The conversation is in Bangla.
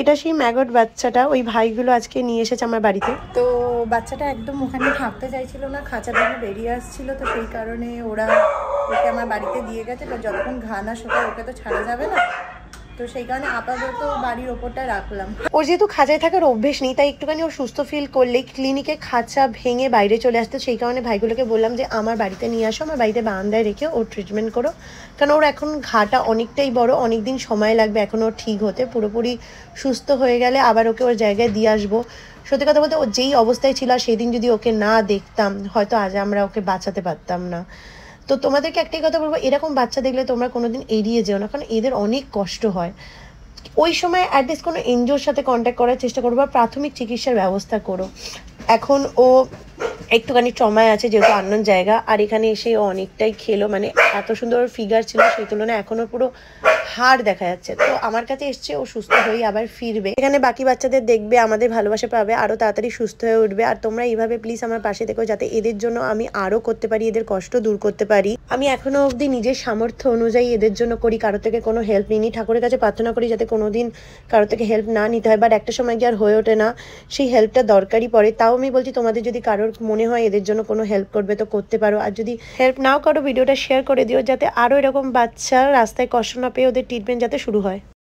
এটা সেই ম্যাগট বাচ্চাটা, ওই ভাইগুলো আজকে নিয়ে এসেছে আমার বাড়িতে। তো বাচ্চাটা একদম ওখানে থাকতে চাইছিল না, খাঁচা ভেঙে বেরিয়ে আসছিল, তো সেই কারণে ওরা ওকে আমার বাড়িতে দিয়ে গেছে। তো যতক্ষণ ঘা না শোকায় ওকে তো ছাড়া যাবে না, তো সেই কারণে আপাতত বাড়ির ওপরটা রাখলাম। ওর যেহেতু খাঁচায় থাকার অভ্যেস নেই, তাই একটুখানি ও সুস্থ ফিল করলেই ক্লিনিকে খাঁচা ভেঙে বাইরে চলে আসতো। সেই কারণে ভাইগুলোকে বললাম যে আমার বাড়িতে নিয়ে আসো, আমার বাড়িতে বারান্দায় রেখে ওর ট্রিটমেন্ট করো, কারণ ওর এখন ঘাটা অনেকটাই বড়, অনেক দিন সময় লাগবে এখন ওর ঠিক হতে। পুরোপুরি সুস্থ হয়ে গেলে আবার ওকে ওর জায়গায় দিয়ে আসবো। সত্যি কথা বলতে ও যেই অবস্থায় ছিল, সেদিন যদি ওকে না দেখতাম হয়তো আজ আমরা ওকে বাঁচাতে পারতাম না। তো তোমাদেরকে একটাই কথা বলবো, এরকম বাচ্চা দেখলে তোমরা কোনোদিন এড়িয়ে যেও না, কারণ এদের অনেক কষ্ট হয়। ওই সময় অ্যাটলিস্ট কোনো এনজিওর সাথে কন্ট্যাক্ট করার চেষ্টা করো বা প্রাথমিক চিকিৎসার ব্যবস্থা করো। এখন ও একটুখানি ট্রমায় আছে যেহেতু আননোন জায়গা, আর এখানে এসে ও অনেকটাই খেলো, মানে এত সুন্দর ফিগার ছিল সেই তুলনায় এখনও পুরো হাড় দেখা যাচ্ছে। তো আমার কাছে এসছে, ও সুস্থ হয়ে আবার ফিরবে, এখানে বাকি বাচ্চাদের দেখবে, আমাদের ভালোবাসা পাবে, আরও তাড়াতাড়ি সুস্থ হয়ে উঠবে। আর তোমরা এইভাবে প্লিজ আমার পাশে থেকো, যাতে এদের জন্য আমি আরও করতে পারি, এদের কষ্ট দূর করতে পারি। আমি এখনো অবধি নিজের সামর্থ্য অনুযায়ী এদের জন্য করি, কারো থেকে কোনো হেল্প নিইনি। ঠাকুরের কাছে প্রার্থনা করি যাতে কোনোদিন কারো থেকে হেল্প না নিতে হয়, বাট একটা সময় গিয়ে আর হয়ে ওঠে না, সেই হেল্পটা দরকারই পড়ে। তাও আমি বলছি তোমাদের যদি কারোর মনে হয় এদের জন্য কোনো হেল্প করবে তো করতে পারো, আর যদি হেল্প নাও করো ভিডিওটা শেয়ার করে দিও, যাতে আরও এরকম বাচ্চা রাস্তায় কষ্ট না পেয়ে ওদের ট্রিটমেন্ট যাতে শুরু হয়।